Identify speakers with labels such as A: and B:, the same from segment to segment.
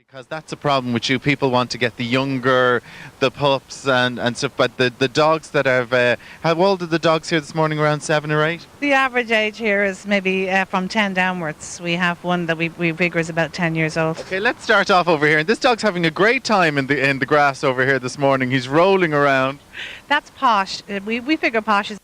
A: Because that's a problem with you. People want to get the younger, the pups and stuff. But the dogs that have, how old are the dogs here this morning? Around 7 or 8?
B: The average age here is maybe from 10 downwards. We have one that we figure is about 10 years old.
A: Okay, let's start off over here. And this dog's having a great time in the grass over here this morning. He's rolling around.
B: That's Posh. We figure Posh is...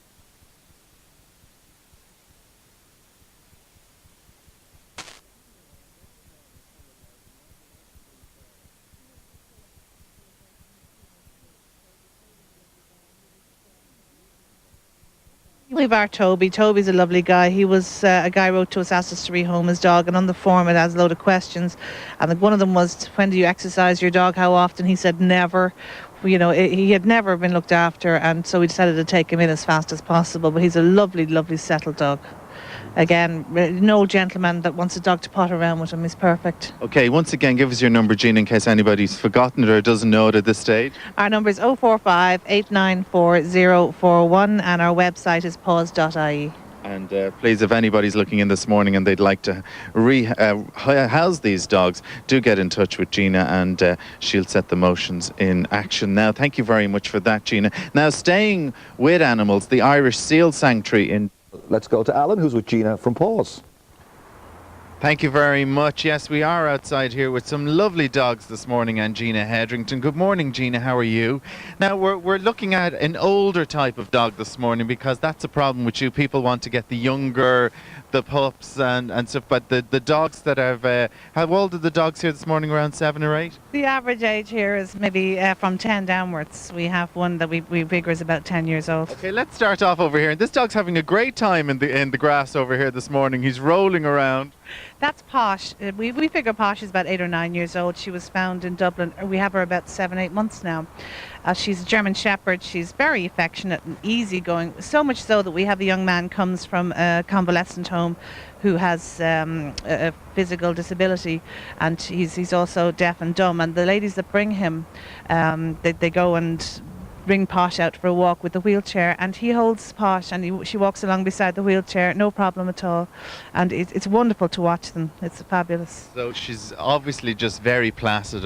B: We have our Toby. Toby's a lovely guy. He was a guy wrote to us, asked us to rehome his dog, and on the form it has a load of questions. And one of them was, when do you exercise your dog? How often? He said never. You know, he had never been looked after, and so we decided to take him in as fast as possible. But he's a lovely, lovely settled dog. Again, no gentleman that wants a dog to pot around with him is perfect.
A: Okay, once again, give us your number, Gina, in case anybody's forgotten it or doesn't know it at this stage.
B: Our number is 045 894 041, and our website is paws.ie.
A: And please, if anybody's looking in this morning and they'd like to house these dogs, do get in touch with Gina, and she'll set the motions in action. Now, thank you very much for that, Gina. Now, staying with animals, the Irish Seal Sanctuary in...
C: Let's go to Alan, who's with Gina from Paws.
A: Thank you very much. Yes, we are outside here with some lovely dogs this morning, and Gina Hedrington. Good morning, Gina. How are you? Now, we're looking at an older type of dog this morning, because that's a problem with you. People want to get the younger, the pups and stuff. But the dogs that have, how old are the dogs here this morning? Around 7 or 8?
B: The average age here is maybe from 10 downwards. We have one that we figure is about 10 years old.
A: Okay, let's start off over here. This dog's having a great time in the grass over here this morning. He's rolling around.
B: That's Posh. We figure Posh is about 8 or 9 years old. She was found in Dublin. We have her about 7, 8 months now. She's a German Shepherd. She's very affectionate and easygoing. So much so that we have a young man comes from a convalescent home who has a physical disability, and he's also deaf and dumb. And the ladies that bring him, they go and bring Posh out for a walk with the wheelchair, and he holds Posh, and she walks along beside the wheelchair, no problem at all. And it's wonderful to watch them. It's fabulous.
A: So she's obviously just very placid,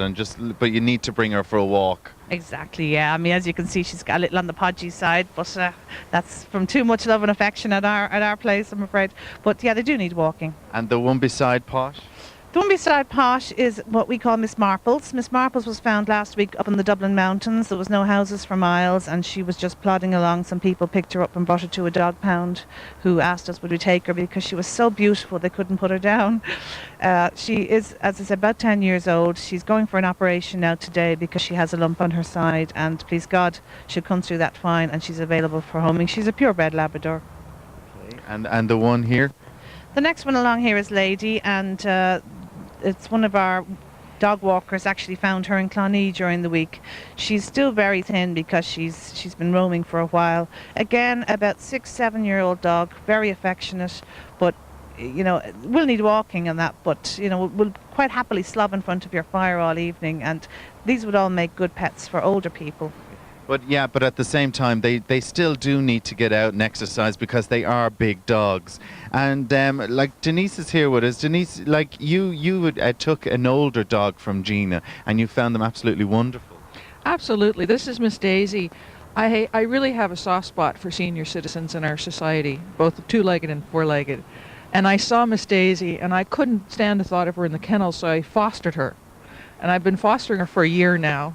A: but you need to bring her for a walk.
B: Exactly, yeah. I mean, as you can see, she's got a little on the podgy side, but that's from too much love and affection at our place, I'm afraid. But yeah, they do need walking.
A: And the one beside Posh?
B: The one beside Posh is what we call Miss Marples. Miss Marples was found last week up in the Dublin mountains. There was no houses for miles, and she was just plodding along. Some people picked her up and brought her to a dog pound, who asked us would we take her because she was so beautiful they couldn't put her down. She is, as I said, about 10 years old. She's going for an operation now today because she has a lump on her side, and please God, she'll come through that fine, and she's available for homing. She's a purebred Labrador.
A: Okay. And the one here?
B: The next one along here is Lady, and it's one of our dog walkers actually found her in Clonee during the week. She's still very thin because she's been roaming for a while. Again, about 6, 7-year-old dog, very affectionate, but you know, will need walking and that, but you know, will quite happily slob in front of your fire all evening, and these would all make good pets for older people.
A: But yeah, but at the same time, they still do need to get out and exercise because they are big dogs. And like Denise is here with us. Denise, like you took an older dog from Gina, and you found them absolutely wonderful.
D: Absolutely. This is Miss Daisy. I really have a soft spot for senior citizens in our society, both two-legged and four-legged. And I saw Miss Daisy, and I couldn't stand the thought of her in the kennel, so I fostered her. And I've been fostering her for a year now.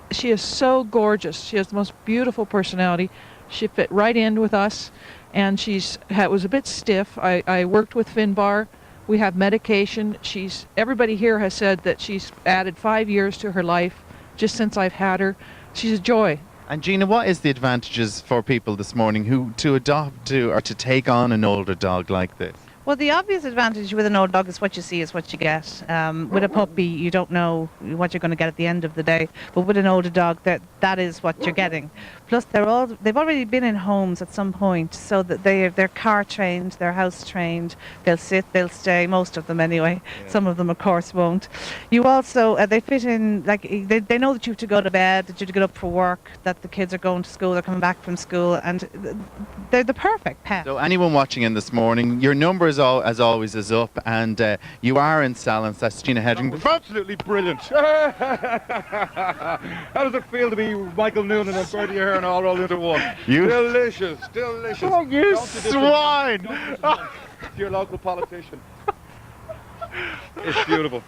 D: She is so gorgeous. She has the most beautiful personality. She fit right in with us, and was a bit stiff. I worked with Finbar. We have medication. Everybody here has said that she's added 5 years to her life just since I've had her. She's a joy.
A: And Gina, what is the advantages for people this morning who to adopt or to take on an older dog like this?
B: Well, the obvious advantage with an old dog is what you see is what you get. With a puppy, you don't know what you're going to get at the end of the day. But with an older dog, that is what you're getting. Plus, they've already been in homes at some point, so that they're car trained, they're house trained. They'll sit, they'll stay. Most of them, anyway. Yeah. Some of them, of course, won't. You also they fit in, like they know that you have to go to bed, that you have to get up for work, that the kids are going to school, they're coming back from school, and they're the perfect pet.
A: So anyone watching in this morning, your number is as always is up, and you are in Salons. That's Gina Hedrington.
E: Absolutely brilliant. How does it feel to be Michael Noonan and Bertie Ahern all rolled into one? Delicious, delicious.
A: Oh, you
E: Don't do this
A: swine!
E: to your local politician. It's beautiful.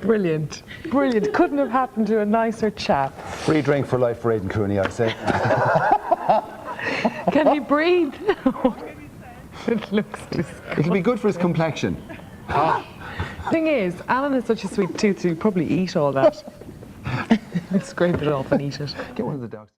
F: Brilliant. Brilliant. Couldn't have happened to a nicer chap.
C: Free drink for life for Aidan Cooney, I say.
F: Can he breathe? It looks disgusting.
C: It'll be good for his complexion.
F: Thing is, Alan has such a sweet tooth, so he'll probably eat all that. Scrape it off and eat it.
C: Get one of the dogs.